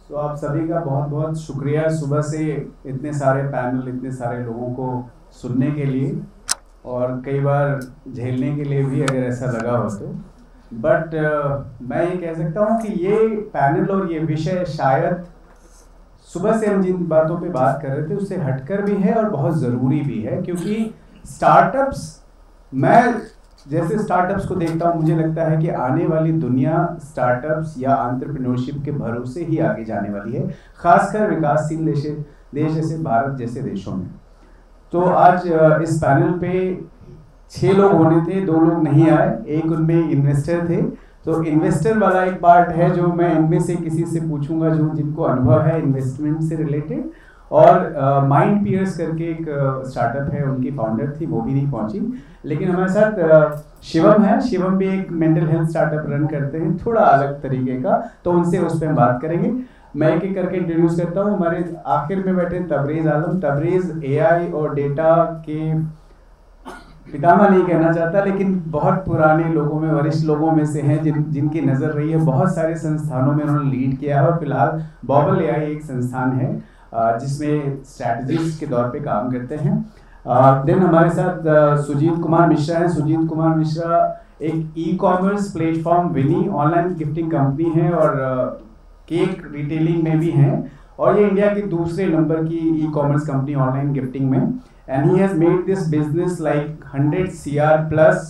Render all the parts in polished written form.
तो आप सभी का बहुत बहुत शुक्रिया सुबह से इतने सारे पैनल, इतने सारे लोगों को सुनने के लिए और कई बार झेलने के लिए भी, अगर ऐसा लगा हो तो। बट मैं ये कह सकता हूँ कि ये पैनल और ये विषय शायद सुबह से हम जिन बातों पे बात कर रहे थे उससे हटकर भी है और बहुत ज़रूरी भी है, क्योंकि स्टार्टअप्स, मैं जैसे स्टार्टअप्स को देखता हूँ मुझे लगता है कि आने वाली दुनिया स्टार्टअप्स या एंटरप्रेन्योरशिप के भरोसे ही आगे जाने वाली है, खासकर विकासशील देश जैसे भारत जैसे देशों में। तो आज इस पैनल पे 6 लोग होने थे, 2 लोग नहीं आए, एक उनमें इन्वेस्टर थे। तो इन्वेस्टर वाला एक पार्ट है जो मैं इनमें से किसी से पूछूंगा जो जिनको अनुभव है इन्वेस्टमेंट से रिलेटेड। और माइंड पियर्स करके एक स्टार्टअप है, उनकी फाउंडर थी, वो भी नहीं पहुंची। लेकिन हमारे साथ शिवम है, शिवम भी एक मेंटल हेल्थ स्टार्टअप रन करते हैं, थोड़ा अलग तरीके का, तो उनसे उस पर हम बात करेंगे। मैं एक एक करके इंट्रोड्यूस करता हूँ। हमारे आखिर में बैठे तबरेज आलम। तबरेज एआई और डेटा के पितामह नहीं कहना चाहता, लेकिन बहुत पुराने लोगों में, वरिष्ठ लोगों में से हैं जिनकी नज़र रही है। बहुत सारे संस्थानों में उन्होंने लीड किया है और फिलहाल बॉबल एआई एक संस्थान है जिसमें स्ट्रैटेजिस्ट के तौर पे काम करते हैं। देन हमारे साथ सुजीत कुमार मिश्रा हैं। सुजीत कुमार मिश्रा एक ई कॉमर्स प्लेटफॉर्म विनी ऑनलाइन गिफ्टिंग कंपनी है और केक रिटेलिंग में भी हैं, और ये इंडिया की दूसरे नंबर की e commerce company online gifting में। And he has made this business like 100 CR plus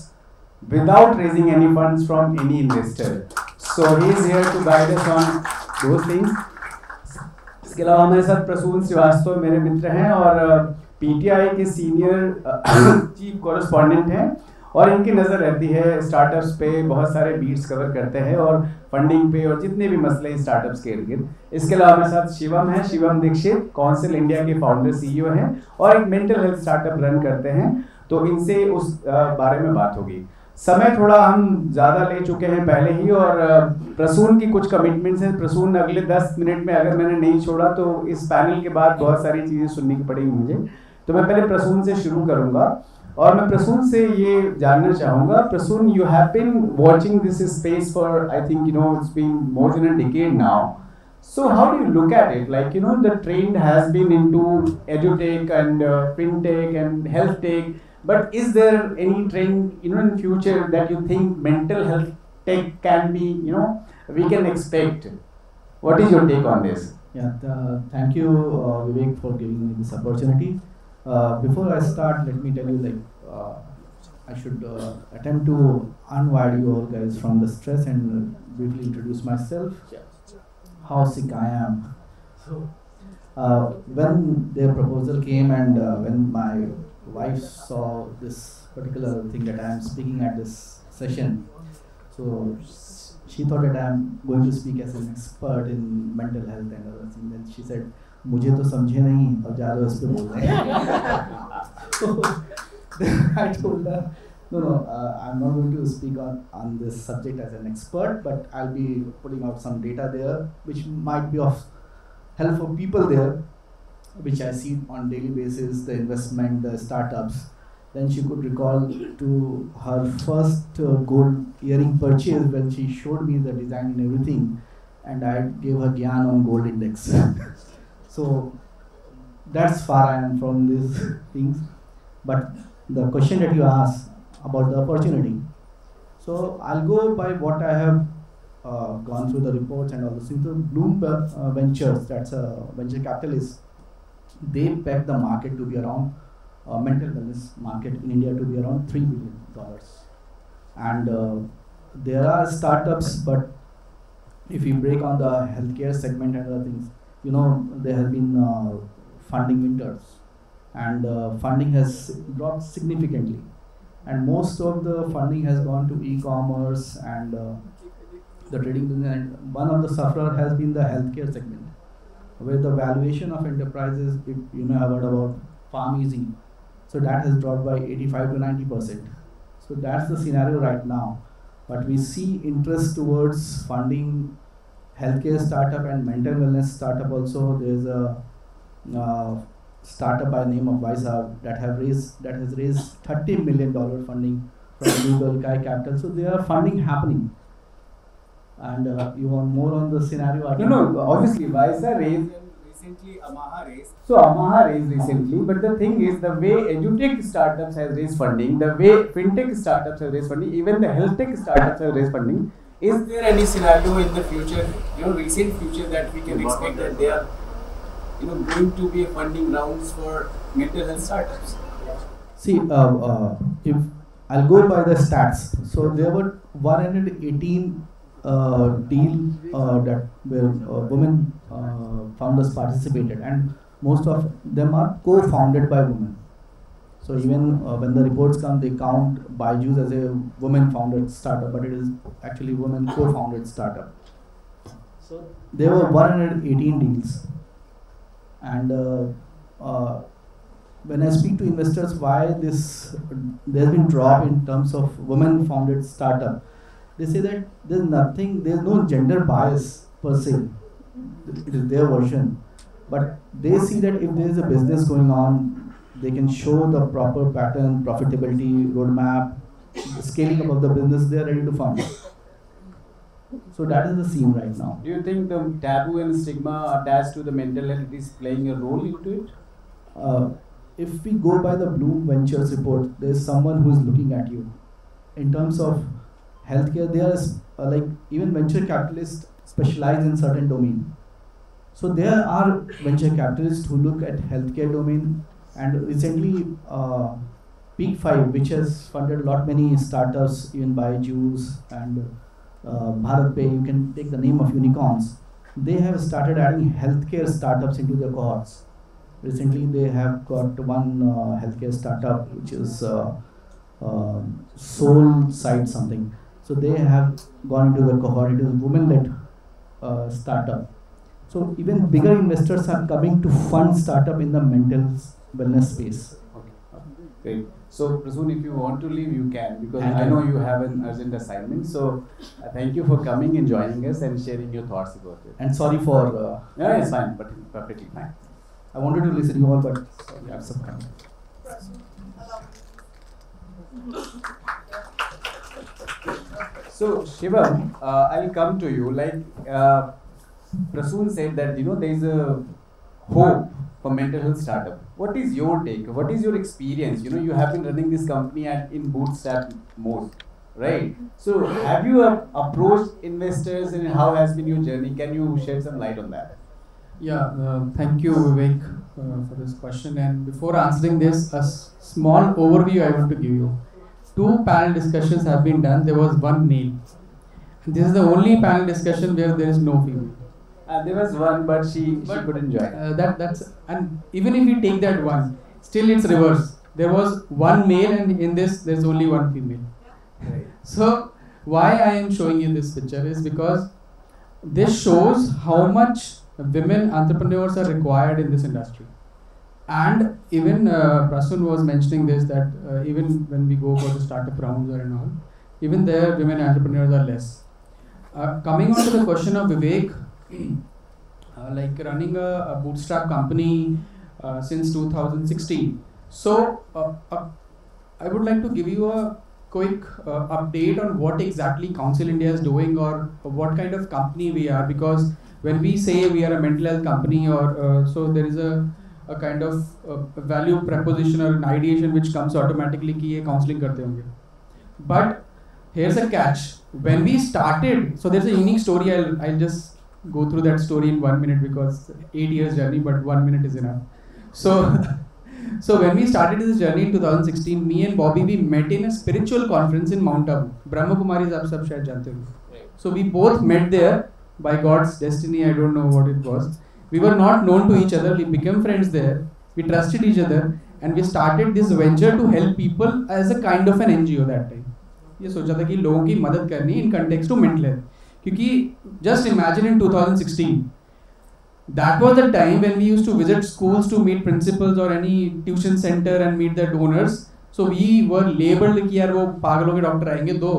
without raising any funds from any investor. So he is here to guide us on those things. इसके अलावा हमारे साथ प्रसून श्रीवास्तव मेरे मित्र हैं और PTI के senior chief correspondent हैं, और इनकी नज़र रहती है स्टार्टअप्स पे, बहुत सारे बीट्स कवर करते हैं और फंडिंग पे और जितने भी मसले हैं स्टार्टअप्स के इर्द गिर्द। इसके अलावा हमारे साथ शिवम है, शिवम दीक्षित, काउंसिल इंडिया के फाउंडर सीईओ हैं और एक मेंटल हेल्थ स्टार्टअप रन करते हैं। तो इनसे उस बारे में बात होगी। समय थोड़ा हम ज़्यादा ले चुके हैं पहले ही, और प्रसून की कुछ कमिटमेंट्स हैं। प्रसून अगले 10 मिनट में अगर मैंने नहीं छोड़ा तो इस पैनल के बाद बहुत सारी चीज़ें सुननी पड़ेंगी मुझे। तो मैं पहले प्रसून से शुरू करूँगा और मैं प्रसून से ये जानना चाहूँगा। Prasoon, you have been watching this space for I think it's been more than a decade now. So how do you look at it? Like, the trend has been into edutech and fintech and health tech, but is there any trend, in future that you think mental health tech can be, we can expect? What is your take on this? Yeah, thank you, Vivek, for giving me this opportunity. Before I start, let me tell you, I should attempt to unwire you all guys from the stress and briefly introduce myself. How sick I am. So, when their proposal came and when my wife saw this particular thing that I am speaking at this session, so she thought that I am going to speak as an expert in mental health and other things. And she said, "मुझे तो समझे नहीं और ज़्यादा उस पे बोल रहे हैं." So I told her, No, I'm not going to speak on this subject as an expert, but I'll be putting out some data there which might be of help for people there, which I see on daily basis, the investment, the startups. Then she could recall to her first gold earring purchase when she showed me the design and everything, and I gave her Gyan on gold index. So that's far I am from these things. But the question that you asked about the opportunity. So I'll go by what I have gone through the reports and all those things. So Bloomberg Ventures, that's a venture capitalist, they peg the market to be around, mental wellness market in India to be around $3 billion. And there are startups, but if you break on the healthcare segment and other things, there have been funding winters, and funding has dropped significantly. And most of the funding has gone to e-commerce and the trading business. And one of the sufferer has been the healthcare segment, where the valuation of enterprises, if you have heard about PharmEasy, so that has dropped by 85 to 90%. So that's the scenario right now. But we see interest towards funding healthcare startup and mental wellness startup also. There's a startup by the name of Visa that has raised $30 million funding from Google, Kai Capital. So there are funding happening. And you want more on the scenario? No, obviously, Visa raised recently, Amaha raised. So Amaha raised recently, but the thing is, the way edutech startups has raised funding, the way fintech startups have raised funding, even the health tech startups have raised funding. Is there any scenario in the future, recent future, that we can expect that they are, going to be funding rounds for mental health startups? See, if I'll go by the stats. So there were 118 deal that where women founders participated, and most of them are co-founded by women. So even when the reports come, they count Byju's as a women-founded startup, but it is actually women co-founded startup. So there were 118 deals, and when I speak to investors, why there's been drop in terms of women-founded startup, they say that there's no gender bias per se. It is their version, but they see that if there is a business going on, they can show the proper pattern, profitability, roadmap, scaling up of the business. They are ready to fund. So that is the scene right now. Do you think the taboo and stigma attached to the mental health is playing a role into it? If we go by the Bloom Ventures report, there is someone who is looking at you. In terms of healthcare, there is even venture capitalists specialize in certain domain. So there are venture capitalists who look at healthcare domain, and recently Peak 5, which has funded a lot many startups, even Byju's and BharatPay, you can take the name of unicorns. They have started adding healthcare startups into their cohorts. Recently, they have got one healthcare startup which is Soul Side something. So they have gone into the cohort. It is women-led startup. So even bigger investors are coming to fund startup in the mental wellness space. Okay, great. So Prasoon, if you want to leave, you can, because Thank I you. know you have an urgent assignment. So thank you for coming and joining us and sharing your thoughts about it. And sorry for Yeah, it's fine, but perfectly fine. I wanted to listen to you all, but you have some time. So Shivam, I'll come to you. Prasoon said that there is a hope for mental health startup. What is your take? What is your experience? You have been running this company in bootstrap mode, right? So have you approached investors, and how has been your journey? Can you shed some light on that? Yeah, thank you, Vivek, for this question. And before answering this, a small overview I want to give you. 2 panel discussions have been done. There was one male. And this is the only panel discussion where there is no female. There was one, but she couldn't join. And even if you take that one, still it's reverse. There was one male, and in this there's only one female. Right. So why I am showing you this picture is because this shows how much women entrepreneurs are required in this industry. And even Prasoon was mentioning this, that even when we go for the startup rounds or and all, even there women entrepreneurs are less. Coming on to the question of Vivek, like running a bootstrap company since 2016. So I would like to give you a quick update on what exactly Counsel India is doing, or what kind of company we are, because when we say we are a mental health company, or so there is a kind of value proposition or an ideation which comes automatically कि ये counseling करते होंगे. But here's a catch. When we started, so there's a unique story. I'll just go through that story in 1 minute, because 8 years journey, but 1 minute is enough. So when we started this journey in 2016, me and Bobby, we met in a spiritual conference in Mount Abu. Brahma Kumaris आप सब शायद जानते होंगे. So we both met there by God's destiny. I don't know what it was. We were not known to each other. We became friends there. We trusted each other, and we started this venture to help people as a kind of an NGO that time. ये सोचा था कि लोगों की मदद करनी in context to mental health. क्योंकि just imagine in 2016, that was the time when we used to visit schools to meet principals or any tuition center and meet the donors. So we were labeled कि यार वो पागलों के doctor आएंगे, दो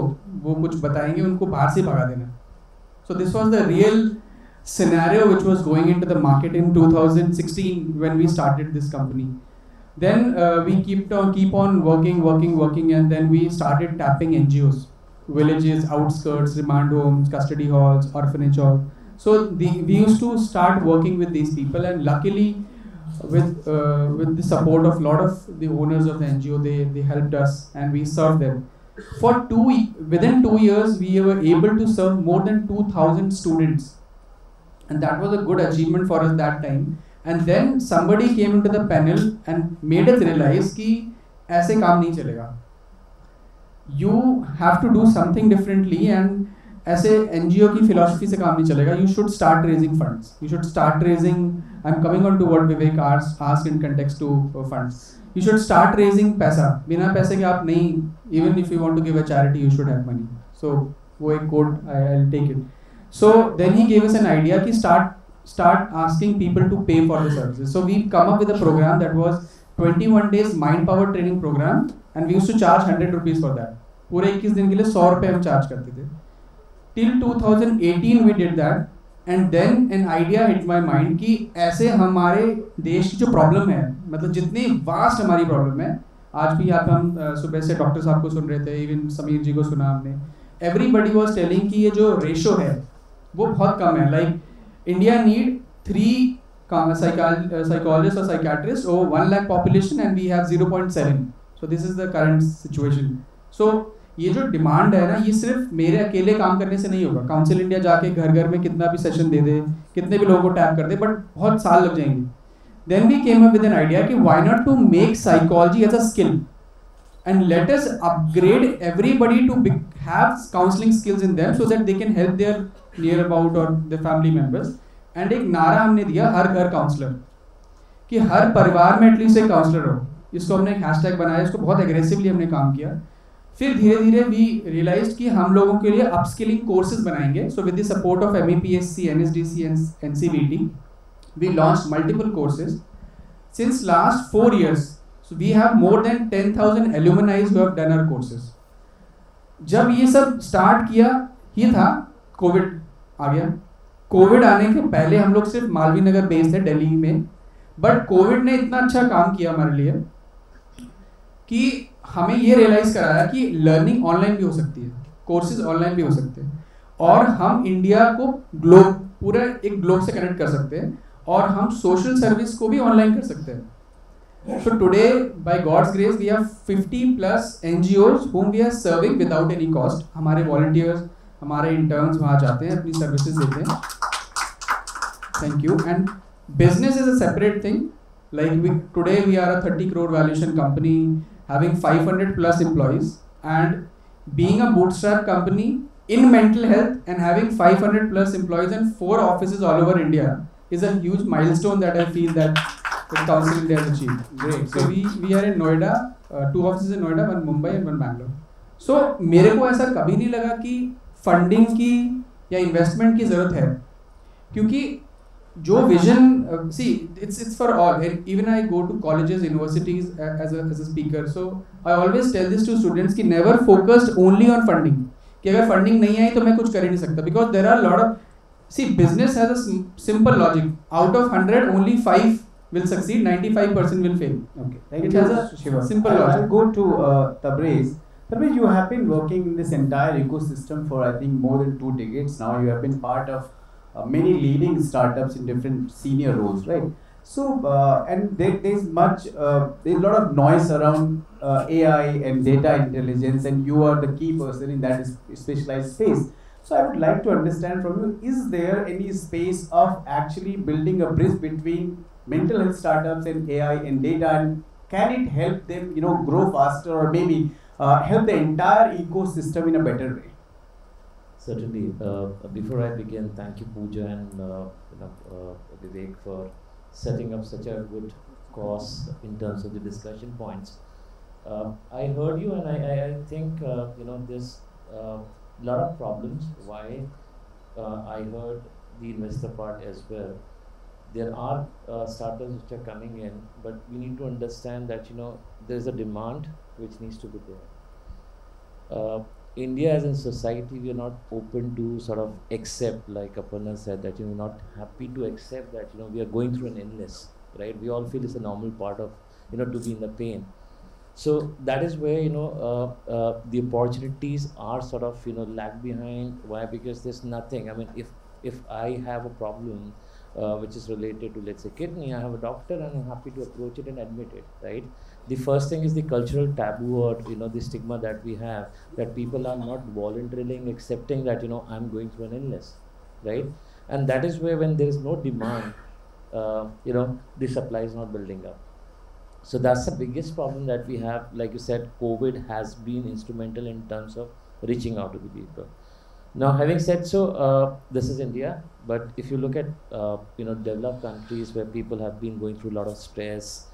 वो कुछ बताएंगे, उनको बाहर से भगा देना. So this was the real scenario which was going into the market in 2016 when we started this company. Then we keep on working, and then we started tapping NGOs. villages, outskirts, remand homes, custody halls, orphanage halls. So we used to start working with these people, and luckily, with the support of a lot of the owners of the NGO, they helped us and we served them. Within 2 years, we were able to serve more than 2,000 students, and that was a good achievement for us that time. And then somebody came into the panel and made us realize कि ऐसे काम नहीं चलेगा. You have to do something differently, and ऐसे NGO की philosophy से काम नहीं चलेगा. You should start raising funds. You should start raising. I'm coming on to what Vivek asked in context to funds. You should start raising पैसा. बिना पैसे के आप नहीं. Even if you want to give a charity, you should have money. So वो एक quote, I'll take it. So then he gave us an idea कि start asking people to pay for the services. So we come up with a program that was 21 days mind power training program, and we used to charge 100 rupees for that. पूरे 21 दिन के लिए 100 रुपए हम charge करते थे. Till 2018 we did that, and then an idea hit my mind कि ऐसे हमारे देश की जो प्रॉब्लम है, मतलब जितनी वास्ट हमारी प्रॉब्लम है, आज भी यहाँ पे हम सुबह से डॉक्टर साहब को सुन रहे थे, इवन समीर जी को सुना हमने. Everybody was telling कि ये जो रेशो है वो बहुत कम है. Like India need 3 psychologists or psychiatrists over 1 lakh population, and we have 0.7. So this is the current situation. So ये जो डिमांड है ना, ये सिर्फ मेरे अकेले काम करने से नहीं होगा. काउंसिल इंडिया जाके घर घर में कितना भी सेशन दे दे, कितने भी लोगों को टैप कर दे, बट बहुत साल लग जाएंगे. Then we came up with an idea कि why not to make psychology as a skill, and let us upgrade everybody to have counseling skills in them so that they can help their near about or their family members. And एक नारा हमने दिया, हर घर counsellor, कि हर परिवार में at least एक counsellor हो. इसको हमने एक हैशटैग बनाया, इसको बहुत एग्रेसिवली हमने काम किया. फिर धीरे धीरे वी रियलाइज कि हम लोगों के लिए अपस्किलिंग कोर्सेज बनाएंगे. So with the support of MEPSC, NSDC and NCVT, we launched multiple courses since last 4 years. So we have more than 10,000 alumni who have done our courses. जब ये सब start किया ही था, कोविड आ गया. Covid आने के पहले हम लोग सिर्फ मालवीय नगर बेस्ड थे दिल्ली में, बट कोविड ने इतना अच्छा काम किया हमारे लिए कि हमें ये रियलाइज कराया कि लर्निंग ऑनलाइन भी हो सकती है, कोर्सेज ऑनलाइन भी हो सकते हैं, और हम इंडिया को ग्लोब, पूरा एक ग्लोब से कनेक्ट कर सकते हैं, और हम सोशल सर्विस को भी ऑनलाइन कर सकते हैं. So today, by God's grace, we have 50 plus NGOs whom we are serving without any cost. हमारे volunteers, हमारे interns वहाँ जाते हैं, अपनी services देते हैं. Thank you. And business is a separate thing. Like today we are a 30 crore valuation company having 500 plus employees, and being a bootstrap company in mental health and having 500 plus employees and 4 offices all over India is a huge milestone that I feel that the Council India has achieved. Great. So we are in Noida, 2 offices in Noida, 1 Mumbai and 1 Bangalore. So मेरे को ऐसा कभी नहीं लगा कि funding की या investment की ज़रूरत है, क्योंकि जो vision, see it's for all, and even I go to colleges, universities as a speaker, so I always tell this to students कि never focused only on funding, कि अगर फंडिंग नहीं आई तो मैं कुछ कर ही नहीं सकता, because there are a lot of, see business has a simple logic, out of 100 only 5 will succeed, 95% will fail. Okay, thank it you, has a Shiva. simple I'll logic. go to Tabriz. Tabriz, you have been working in this entire ecosystem for I think more than 2 decades now. You have been part of many leading startups in different senior roles, right? So, and there's a lot of noise around AI and data intelligence, and you are the key person in that specialized space. So I would like to understand from you, is there any space of actually building a bridge between mental health startups and AI and data, and can it help them, grow faster, or maybe help the entire ecosystem in a better way? Certainly. Before I begin, thank you, Pooja and Vivek, for setting up such a good course in terms of the discussion points. I heard you, and I think there's a lot of problems. Why I heard the investor part as well. There are startups which are coming in, but we need to understand that there is a demand which needs to be there. India as a society, we are not open to sort of accept, like Aparna said, that we're not happy to accept that we are going through an illness, right? We all feel it's a normal part of to be in the pain. So that is where the opportunities are sort of lag behind. Why? Because there's nothing. I mean, if I have a problem which is related to, let's say, kidney, I have a doctor and I'm happy to approach it and admit it, right? The first thing is the cultural taboo, or the stigma that we have, that people are not voluntarily accepting that I'm going through an illness, right? And that is where, when there is no demand, the supply is not building up. So that's the biggest problem that we have. Like you said, COVID has been instrumental in terms of reaching out to the people. Now, having said so, this is India, but if you look at developed countries where people have been going through a lot of stress,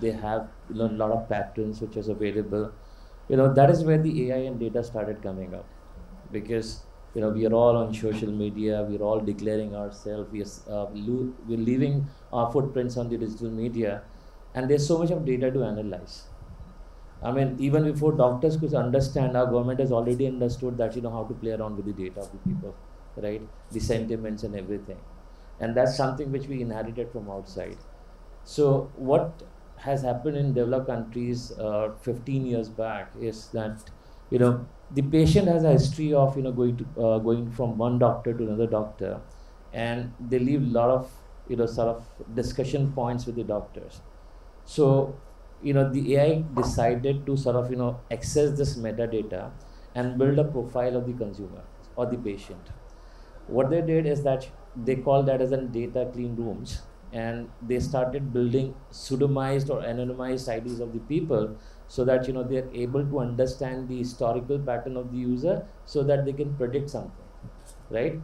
they have a lot of patterns which is available. That is where the AI and data started coming up, because we are all on social media, we are all declaring ourselves, we're leaving our footprints on the digital media, and there's so much of data to analyze. I mean, even before doctors could understand, our government has already understood that how to play around with the data of the people, right? The sentiments and everything. And that's something which we inherited from outside. So what has happened in developed countries 15 years back is that the patient has a history of going from one doctor to another doctor, and they leave a lot of sort of discussion points with the doctors. So the AI decided to sort of access this metadata and build a profile of the consumer or the patient. What they did is that they call that as a data clean rooms, and they started building pseudonymized or anonymized IDs of the people, so that they are able to understand the historical pattern of the user, so that they can predict something, right?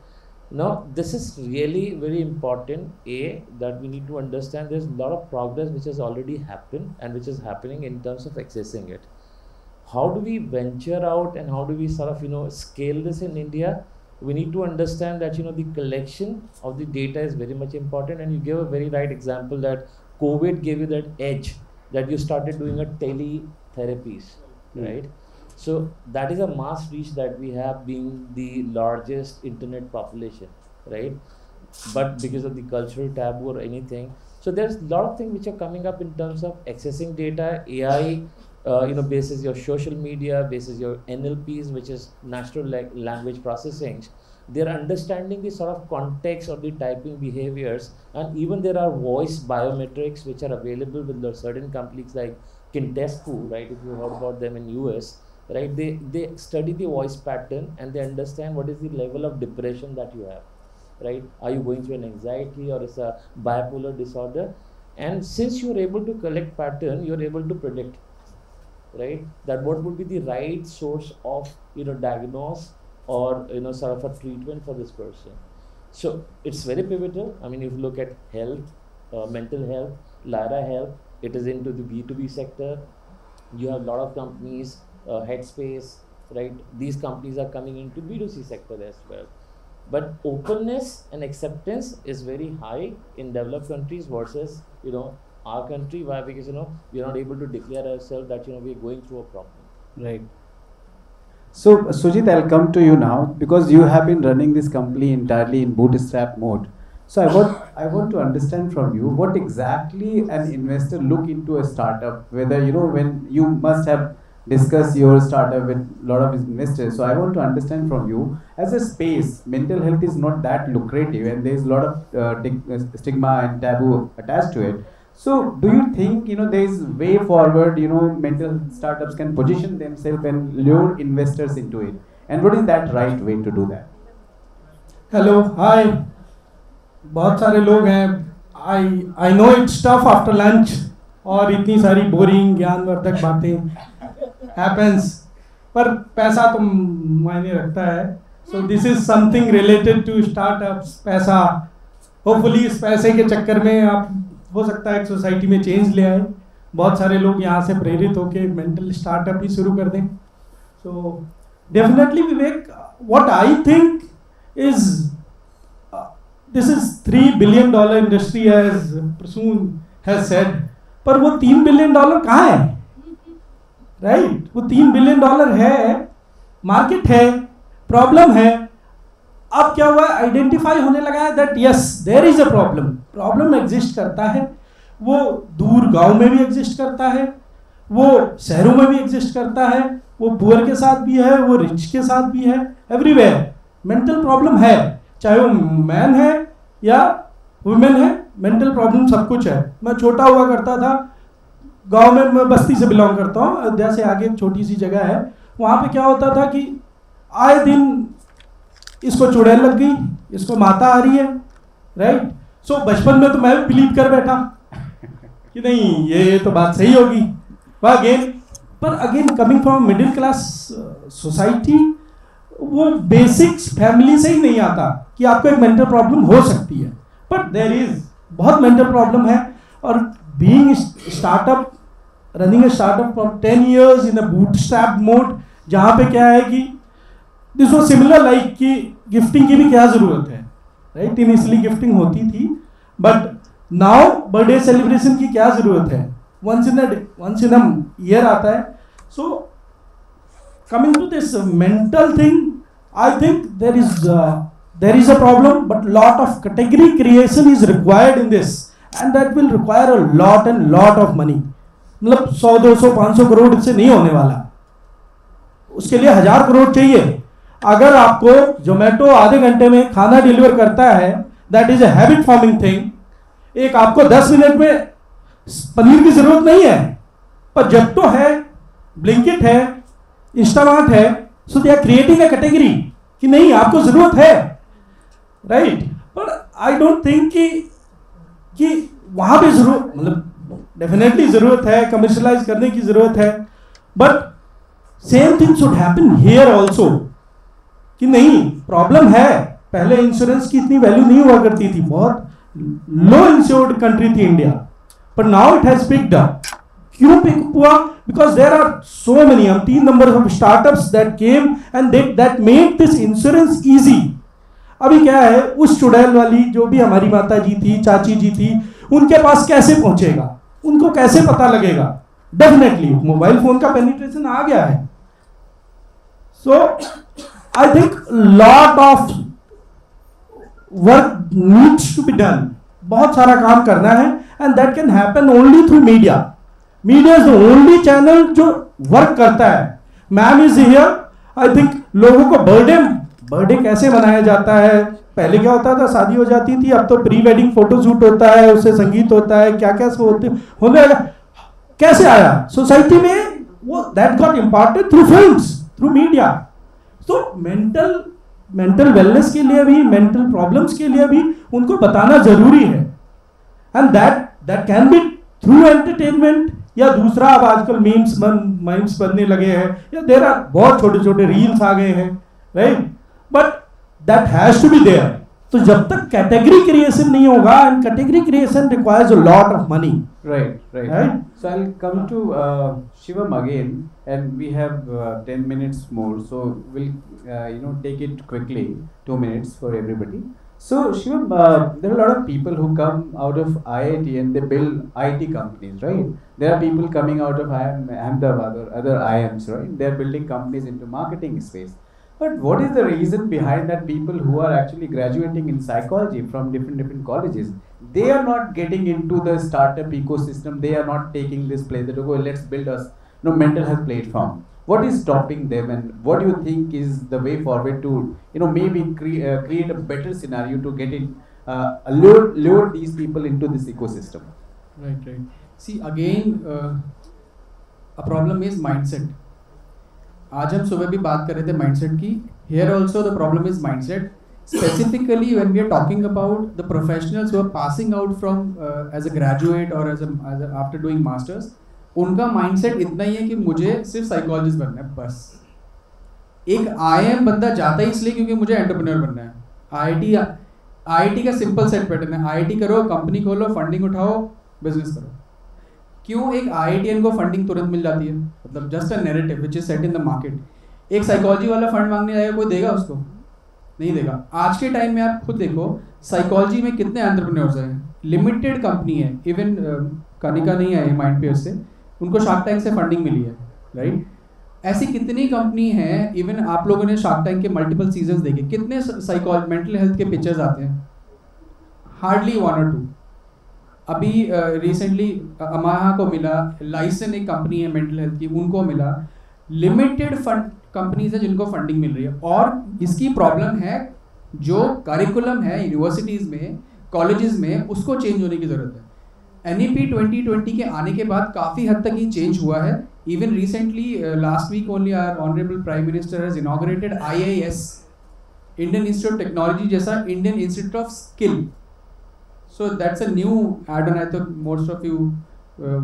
Now, this is really very important, that we need to understand there's a lot of progress which has already happened and which is happening in terms of accessing it. How do we venture out, and how do we sort of scale this in India? We need to understand that the collection of the data is very much important, and you gave a very right example that COVID gave you that edge, that you started doing a teletherapies, right? So that is a mass reach that we have, being the largest internet population, right? But because of the cultural taboo or anything, so there's a lot of things which are coming up in terms of accessing data. AI, bases your social media, bases your NLPs, which is natural language processing. They're understanding the sort of context or the typing behaviors, and even there are voice biometrics which are available with certain companies like Kintescu, right? If you heard about them in US. Right, they study the voice pattern, and they understand what is the level of depression that you have, right? Are you going through an anxiety, or is a bipolar disorder? And since you're able to collect pattern, you're able to predict, right, that what would be the right source of diagnose or sort of a treatment for this person. So it's very pivotal. I mean, if you look at health, mental health, Lyra Health, it is into the B2B sector. You have a lot of companies, Headspace, right? These companies are coming into B2C sector as well. But openness and acceptance is very high in developed countries versus our country. Why? Because we are not able to declare ourselves that we are going through a problem. Right. So Sujit, I'll come to you now, because you have been running this company entirely in bootstrap mode. So I want to understand from you, what exactly an investor look into a startup, whether when you must have discussed your startup with a lot of investors. So I want to understand from you, as a space, mental health is not that lucrative, and there is a lot of stigma and taboo attached to it. So do you think there is way forward, mental startups can position themselves and lure investors into it, and what is that right way to do that? Hello hi, बहुत सारे लोग हैं. I know it's tough after lunch, और इतनी सारी boring ज्ञानवर्धक बातें happens, पर पैसा तो मायने रखता है. So this is something related to startups. पैसा, होपफुली इस पैसे के चक्कर में आप हो सकता है एक सोसाइटी में चेंज ले आए. बहुत सारे लोग यहाँ से प्रेरित होकर मेंटल स्टार्टअप ही शुरू कर दें. So definitely Vivek, what I think is this is $3 billion industry, as Prasoon has said, पर वो $3 billion कहाँ है, राइट? वो $3 billion है, मार्केट है, प्रॉब्लम है. अब क्या हुआ, आइडेंटिफाई होने लगा है that yes there is a problem. Problem exist करता है, वो दूर गांव में भी एग्जिस्ट करता है, वो शहरों में भी एग्जिस्ट करता है, वो पुअर के साथ भी है, वो रिच के साथ भी है, एवरीवेयर मेंटल प्रॉब्लम है, चाहे वो मैन है या वुमेन है, मेंटल प्रॉब्लम सब कुछ है। मैं छोटा हुआ करता था गांव में, मैं बस्ती से बिलोंग करता हूँ, अयोध्या से आगे एक छोटी सी जगह है, वहाँ पे क्या होता था कि आए दिन इसको चुड़ैल लग गई, इसको माता आ रही है, राइट। सो बचपन में तो मैं भी बिलीव कर बैठा कि नहीं ये तो बात सही होगी, वह अगेन, पर again coming from middle class society, वो बेसिक्स फैमिली से ही नहीं आता कि आपको एक मेंटल प्रॉब्लम हो सकती है, बट देयर इज बहुत मेंटल प्रॉब्लम है। और being startup, running a startup for 10 years in a bootstrap mode, जहाँ पे क्या है कि दिस वाज सिमिलर लाइक कि गिफ्टिंग की भी क्या ज़रूरत है, राइट। इनिशियली गिफ्टिंग होती थी, बट नाउ बर्थडे सेलिब्रेशन की क्या ज़रूरत है, once in a year आता है। सो coming to this mental thing, I think there is a problem, but lot of category creation is required in this, and that will require a lot of money. मतलब 100, 200, 500 करोड़ इससे नहीं होने वाला, उसके लिए 1000 करोड़ चाहिए। अगर आपको जोमेटो आधे घंटे में खाना डिलीवर करता है, that is a habit forming thing। एक आपको 10 मिनट में पनीर की जरूरत नहीं है, पर जेप्टो है, ब्लिंकिट है, इंस्टामार्ट है, so they are creating a category कि नहीं आपको जरूरत है, राइट। पर आई डोंट थिंक कि वहां पे जरूरत, मतलब डेफिनेटली जरूरत है, कमर्शलाइज करने की जरूरत है, but same thing should happen here also कि नहीं प्रॉब्लम है। पहले इंश्योरेंस की इतनी वैल्यू नहीं हुआ करती थी, बहुत लो इंश्योर्ड कंट्री थी India, but now it has picked up। क्यों पिक हुआ? Because there are so many umpteen numbers of startups that came and that made this insurance easy। अभी क्या है, उस चुड़ैल वाली जो भी हमारी माता जी थी, चाची जी थी, उनके पास कैसे पहुंचेगा, उनको कैसे पता लगेगा? डेफिनेटली मोबाइल फोन का पेनिट्रेशन आ गया है। So I think lot of work needs to be done, बहुत सारा काम करना है, and that can happen only through media। Media is the only channel जो वर्क करता है। Ma'am is here, I think लोगों को बर्थडे कैसे मनाया जाता है, पहले क्या होता था, शादी हो जाती थी, अब तो प्री वेडिंग फोटो शूट होता है, उससे संगीत होता है, क्या क्या होने लगा, कैसे आया सोसाइटी में, वो that got imparted through films, through media. तो मेंटल वेलनेस के लिए भी, मेंटल प्रॉब्लम्स के लिए भी उनको बताना जरूरी है, and that can be through entertainment, या दूसरा अब आजकल मीम्स बनने लगे हैं, या देयर आर बहुत छोटे छोटे रील्स आ गए हैं, right, but that has to be there. तो जब तक कैटेगरी क्रिएशन नहीं होगा, and category creation requires a lot of money, right. So I'll come to Shivam again, and we have 10 minutes more, so we'll take it quickly, 2 minutes for everybody. So Shivam, there are a lot of people who come out of IIT and they build IT companies, right? There are people coming out of Ahmedabad or other IIMs, right? They are building companies into marketing space. But what is the reason behind that people who are actually graduating in psychology from different colleges, they are not getting into the startup ecosystem, they are not taking this play that, okay, let's build a mental health platform. What is stopping them, and what do you think is the way forward to maybe create a better scenario to get in, lure these people into this ecosystem? Right. See, again, a problem is mindset. आज हम सुबह भी बात कर रहे थे mindset की। Here also the problem is mindset. Specifically when we are talking about the professionals who are passing out from as a graduate or as after doing masters, उनका माइंडसेट इतना ही है कि मुझे सिर्फ साइकोलॉजिस्ट बनना है, बस। एक IIM बंदा जाता ही इसलिए क्योंकि मुझे एंटरप्रेन्योर बनना है। IIT का सिंपल सेट पैटर्न है, IIT करो, कंपनी खोलो, फंडिंग उठाओ, बिजनेस करो। क्यों एक IITian को फंडिंग तुरंत मिल जाती है? मतलब just a narrative which is set in the market. एक साइकोलॉजी वाला फंड मांगने आएगा, कोई देगा उसको? नहीं देगा। आज के टाइम में आप खुद देखो, साइकोलॉजी में कितने एंटरप्रेन्योर्स हैं, लिमिटेड कंपनी है, इवन कनिका नहीं आई माइंड पे, उससे उनको शार्क टैंक से फंडिंग मिली है, राइट। ऐसी कितनी कंपनी हैं, इवन आप लोगों ने शार्क टैंक के मल्टीपल सीजन्स देखे, कितने मेंटल हेल्थ के पिक्चर्स आते हैं? Hardly 1 or 2। अभी रिसेंटली अमाहा को मिला, लाइसन एक कंपनी है मेंटल हेल्थ की, उनको मिला। लिमिटेड फंड कंपनीज है जिनको फंडिंग मिल रही है, और इसकी प्रॉब्लम है जो करिकुलम है यूनिवर्सिटीज़ में, कॉलेजेस में, उसको चेंज होने की ज़रूरत है। NEP 2020 के आने के बाद काफ़ी हद तक ये चेंज हुआ है। Even recently last week only our honourable prime minister has inaugurated IIS, Indian institute of technology जैसा Indian institute of skill. So that's a new add-on. I thought most of you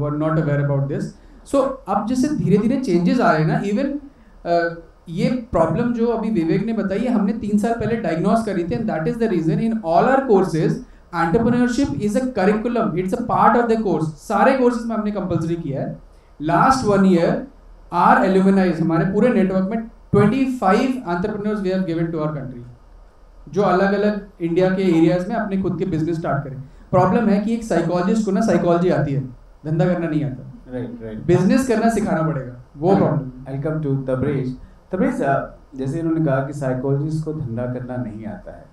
were not aware about this. So अब जैसे धीरे धीरे changes आ रहे हैं ना, even ये problem जो अभी विवेक ने बताई है हमने 3 साल पहले डायग्नोस करी थी, and that is the reason in all our courses entrepreneurship is a curriculum, it's a part of the course. सारे कोर्सेज में हमने कंपलसरी किया है। लास्ट 1 ईयर आर एल्यूमिनाइज, हमारे पूरे नेटवर्क में 25 entrepreneurs we have given to our country, जो अलग अलग इंडिया के एरियाज में अपने खुद के बिजनेस स्टार्ट करें। प्रॉब्लम है कि एक साइकोलॉजिस्ट को ना साइकोलॉजी आती है, धंधा करना नहीं आता, राइट बिजनेस करना सिखाना पड़ेगा, वो प्रॉब्लम। Welcome to Tabrez. जैसे इन्होंने कहा कि साइकोलॉजिस्ट को धंधा करना नहीं आता है,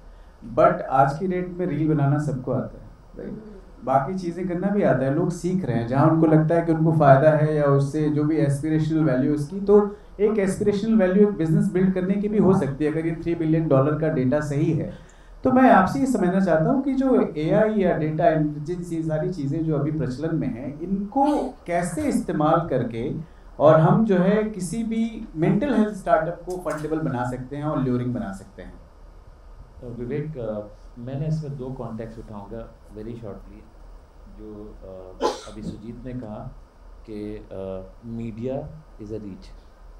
बट आज की डेट में रील बनाना सबको आता है, राइट? बाकी चीज़ें करना भी आता है, लोग सीख रहे हैं जहाँ उनको लगता है कि उनको फ़ायदा है या उससे जो भी एस्पिरेशनल वैल्यू उसकी, तो एक एस्पिरेशनल वैल्यू एक बिजनेस बिल्ड करने की भी हो सकती है अगर ये $3 बिलियन का डेटा सही है। तो मैं आपसे ये समझना चाहता हूँ कि जो AI या डेटा इंटेलिजेंस, सारी चीज़ें जो अभी प्रचलन में हैं, इनको कैसे इस्तेमाल करके और हम जो है किसी भी मेंटल हेल्थ स्टार्टअप को फंडेबल बना सकते हैं और ल्यूरिंग बना सकते हैं। विवेक, मैंने इसमें 2 कॉन्टेक्स्ट उठाऊंगा वेरी शॉर्टली। जो अभी सुजीत ने कहा कि मीडिया इज़ अ रीच,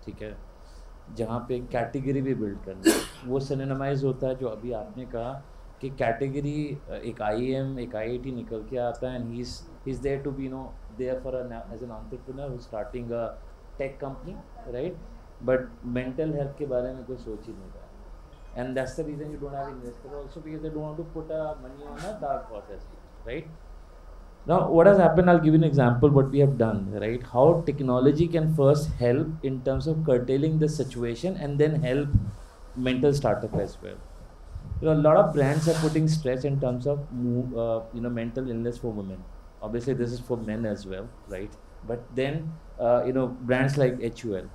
ठीक है, जहाँ पे कैटेगरी भी बिल्ड करना है, वो सिनोनिमाइज होता है। जो अभी आपने कहा कि कैटेगरी, एक IIM, एक IIT निकल के आता है, and he is there to be there for as an entrepreneur who starting a tech company, right? But mental health के बारे में कोई सोच ही नहीं रहा है, and that's the reason you don't have investor also, because they don't want to put money on a dark process, right? Now, what has happened, I'll give you an example what we have done, right? How technology can first help in terms of curtailing the situation and then help mental startup as well. A lot of brands are putting stress in terms of, mental illness for women. Obviously, this is for men as well, right? But then, brands like HUL,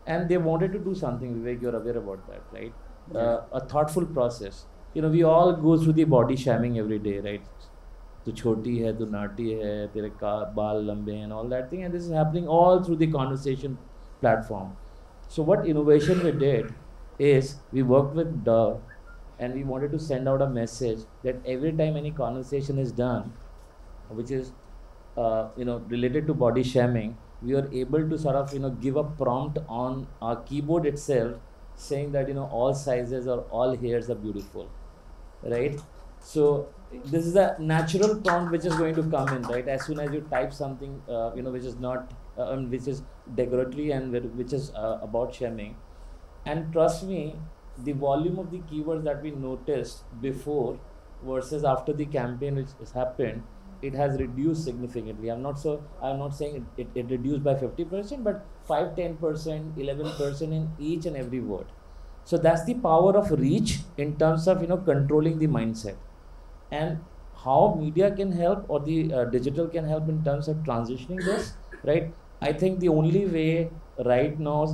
and they wanted to do something, Vivek, you're aware about that, right? A thoughtful process. We all go through the body shaming every day, right? तो छोटी है, तो नाटी है, तेरे बाल लंबे हैं, all that thing, and this is happening all through the conversation platform. So what innovation we did is we worked with Dove, and we wanted to send out a message that every time any conversation is done, which is related to body shaming, we are able to sort of give a prompt on our keyboard itself, saying that all sizes or all hairs are beautiful, right? So this is a natural prompt which is going to come in, right? As soon as you type something, which is not, which is derogatory and which is about shaming, and trust me, the volume of the keywords that we noticed before versus after the campaign which has happened, it has reduced significantly. I'm not saying it reduced by 50%, but 5-10%, 11% in each and every word. So that's the power of reach in terms of controlling the mindset. And how media can help, or the digital can help in terms of transitioning this, right? I think the only way right now is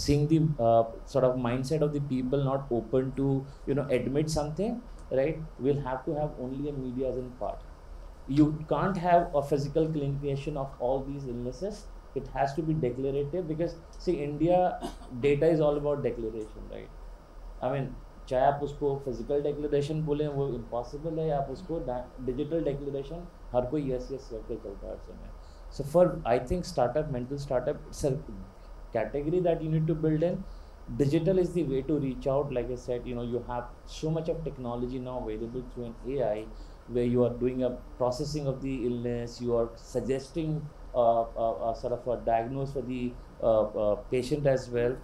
seeing the sort of mindset of the people not open to admit something, right? We'll have to have only a media as in part. You can't have a physical clinication of all these illnesses. It has to be declarative, because see, India data is all about declaration, right? I mean, चाहे आप उसको physical declaration बोलें, वो impossible है, आप उसको digital declaration, हर कोई yes करके चलता है हर समय. So for I think startup, mental startup, it's a category that you need to build in. Digital is the way to reach out. Like I said, you have so much of technology now available through an AI, where you are doing a processing of the illness, you are suggesting a sort of a diagnosis for the patient as well.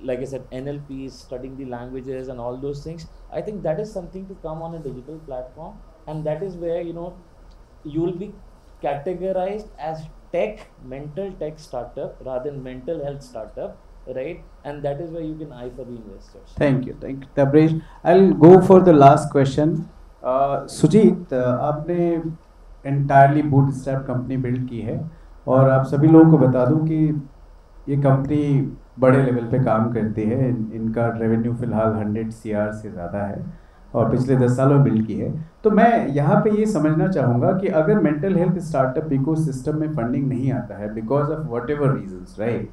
Like I said, NLP is studying the languages and all those things. I think that is something to come on a digital platform, and that is where you will be categorized as mental tech startup rather than mental health startup, right? And that is where you can eye for the investors. Thank you, Tabriz. I'll go for the last question. Sujit, आपने entirely bootstrap company build की है। और आप सभी लोगों को बता दूं कि ये कंपनी बड़े लेवल पे काम करती है। इनका रेवेन्यू फ़िलहाल 100 CR से ज़्यादा है और पिछले 10 सालों में बिल्ड की है। तो मैं यहाँ पे ये समझना चाहूँगा कि अगर मेंटल हेल्थ स्टार्टअप इकोसिस्टम में फंडिंग नहीं आता है because of what ever reasons, right,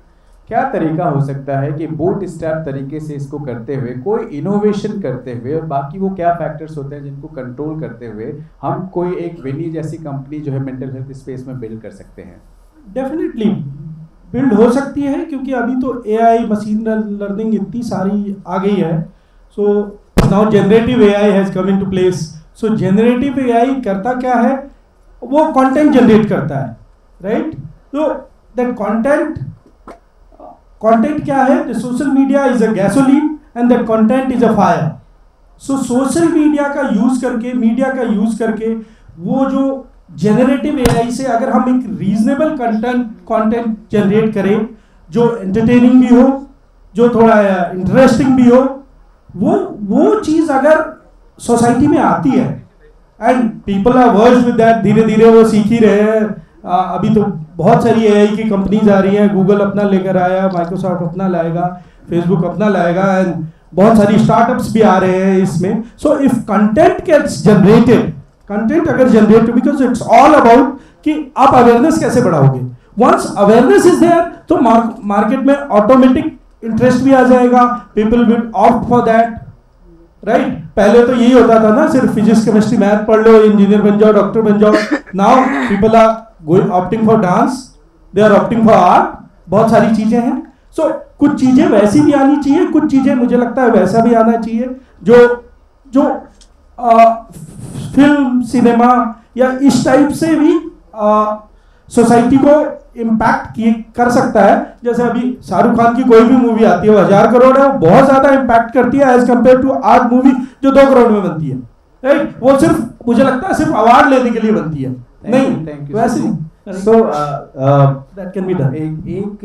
क्या तरीका हो सकता है कि बूटस्ट्रैप तरीके से इसको करते हुए, कोई इनोवेशन करते हुए, और बाकी वो क्या फैक्टर्स होते हैं जिनको कंट्रोल करते हुए हम कोई एक विनी जैसी कंपनी जो है मेंटल हेल्थ स्पेस में बिल्ड कर सकते हैं? डेफिनेटली बिल्ड हो सकती है, क्योंकि अभी तो AI मशीन लर्निंग इतनी सारी आ गई है। So now generative AI has come into place. So generative AI करता क्या है, वो कंटेंट जनरेट करता है, राइट? तो दैट कंटेंट क्या है? The social media is a gasoline and that content is a fire. So social media का यूज करके वो जो जनरेटिव AI से अगर हम एक रीजनेबल कंटेंट जनरेट करें जो एंटरटेनिंग भी हो, जो थोड़ा इंटरेस्टिंग भी हो, वो चीज़ अगर सोसाइटी में आती है and people are versed with that, धीरे धीरे वो सीख ही रहे हैं। अभी तो बहुत सारी AI की कंपनीज आ रही हैं, गूगल अपना लेकर आया, माइक्रोसॉफ्ट अपना लाएगा, फेसबुक अपना लाएगा, एंड बहुत सारी स्टार्टअप्स भी आ रहे हैं इसमें। So if content gets generated, content अगर generate, because it's all about कि आप अवेयरनेस कैसे बढ़ाओगे। वंस अवेयरनेस इज देयर तो मार्केट में ऑटोमेटिक इंटरेस्ट भी आ जाएगा, people will opt for that, right? पहले तो यही होता था ना, सिर्फ फिजिक्स केमिस्ट्री मैथ पढ़ लो, इंजीनियर बन जाओ, डॉक्टर बन जाओ। Now people are opting for dance, they are opting for art, बहुत सारी चीजें हैं। सो कुछ चीजें वैसी भी आनी चाहिए, कुछ चीजें मुझे लगता है वैसा भी आना चाहिए जो फिल्म, सिनेमा या इस टाइप से भी सोसाइटी को इम्पैक्ट कर सकता है। जैसे अभी शाहरुख खान की कोई भी मूवी आती है, वो 1000 करोड़ है, वो बहुत ज्यादा इम्पैक्ट करती है as compare to art movie जो 2 करोड़ में बनती है, राइट? वो सिर्फ मुझे लगता है सिर्फ अवार्ड लेने के लिए बनती है, नहीं वैसे नहीं। So that can be done. एक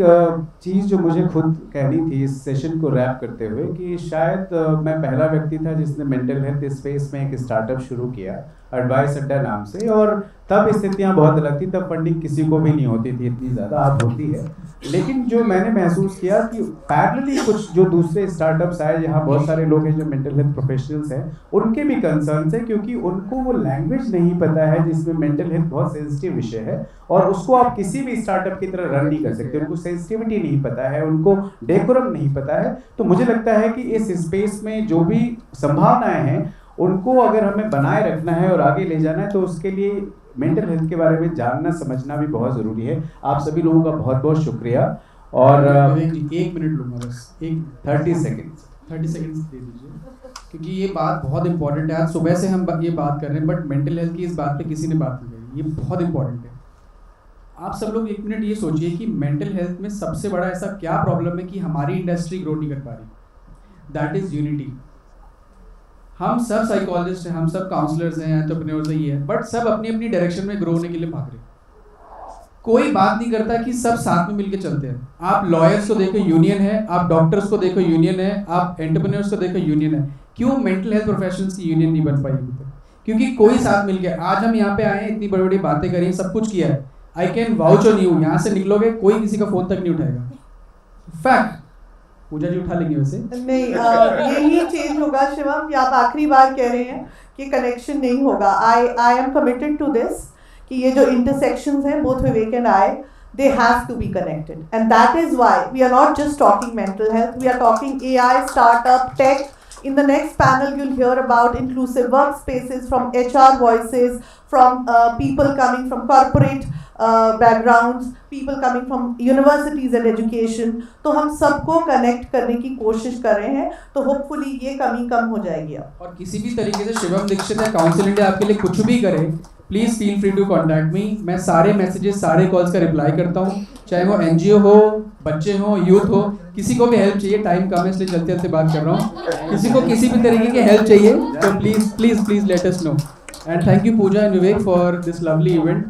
चीज़ जो मुझे खुद कहनी थी इस सेशन को रैप करते हुए कि शायद मैं पहला व्यक्ति था जिसने मेंटल हेल्थ स्पेस में एक स्टार्टअप शुरू किया, एडवाइस अड्डा नाम से। और तब स्थितियाँ बहुत अलग थी, तब फंडिंग किसी को भी नहीं होती थी इतनी ज़्यादा, अब होती है। लेकिन जो मैंने महसूस किया कि पैरेलली कुछ जो दूसरे स्टार्टअप्स आए जहाँ बहुत सारे लोग हैं जो मेंटल हेल्थ प्रोफेशनल्स हैं, उनके भी कंसर्न्स हैं, क्योंकि उनको वो लैंग्वेज नहीं पता है जिसमें मेंटल हेल्थ बहुत सेंसिटिव विषय है और उसको आप किसी भी स्टार्टअप की तरह रन नहीं कर सकते। उनको सेंसिटिविटी नहीं पता है, उनको डेकोरम नहीं पता है। तो मुझे लगता है कि इस स्पेस में जो भी संभावनाएं हैं उनको अगर हमें बनाए रखना है और आगे ले जाना है तो उसके लिए मेंटल हेल्थ के बारे में जानना समझना भी बहुत ज़रूरी है। आप सभी लोगों का बहुत बहुत शुक्रिया। और 1 मिनट लूँगा बस, 30 सेकेंड्स दे दीजिए, क्योंकि ये बात बहुत इंपॉर्टेंट है। आज सुबह से हम ये बात कर रहे हैं, बट मेंटल हेल्थ की इस बात पे किसी ने बात नहीं करी। ये बहुत इंपॉर्टेंट है। आप सब लोग 1 मिनट ये सोचिए कि मेंटल हेल्थ में सबसे बड़ा ऐसा क्या प्रॉब्लम है कि हमारी इंडस्ट्री ग्रो नहीं कर पा रही। That is unity. हम सब साइकोलॉजिस्ट हैं, हम सब काउंसलर्स हैं, एंटरप्रेन्योर्स हैं, ये है, बट सब अपनी अपनी डायरेक्शन में ग्रो होने के लिए भाग रहे हैं। कोई बात नहीं करता कि सब साथ में मिलकर चलते हैं। आप लॉयर्स को देखो, यूनियन है, आप डॉक्टर्स को देखो, यूनियन है, आप एंटरप्रेन्योर्स को देखो, यूनियन है। क्यों मेंटल हेल्थ प्रोफेशनल्स की यूनियन नहीं बन पाई अभी तक? क्योंकि कोई साथ मिल गया। आज हम यहाँ पे आए हैं, इतनी बड़ी बड़ी बातें करी, सब कुछ किया है। I can vouch on you, यहाँ से निकलोगे कोई किसी का फोन तक नहीं उठाएगा। फैक्ट। पूजा जी उठा लेंगे वैसे नहीं, यही चेंज होगा शिवम। ये आप आखिरी बार कह रहे हैं कि कनेक्शन नहीं होगा। I am committed to this कि ये जो इंटरसेक्शंस हैं, both Vivek and I, they have to be connected, and that is why we are not just talking mental health, we are talking AI, startup, tech. In the next panel you'll hear about inclusive workspaces, from HR voices, from people coming from corporate backgrounds, people coming from universities and education. तो हम सबको connect करने की कोशिश कर रहे हैं, तो होपफुली ये कमी कम हो जाएगी। और किसी भी तरीके से शिवम दीक्षित या काउंसिल इंडिया आपके लिए कुछ भी करे, please feel free to contact me. मैं सारे मैसेजेस, सारे कॉल्स का रिप्लाई करता हूँ, चाहे वो NGO हो, बच्चे हो, यूथ हो, किसी को भी हेल्प चाहिए। टाइम कम है इसलिए चलते चलते बात कर रहा हूँ। किसी को किसी भी तरीके की हेल्प चाहिए तो please let us know. And thank you Pooja and Vivek for this lovely event.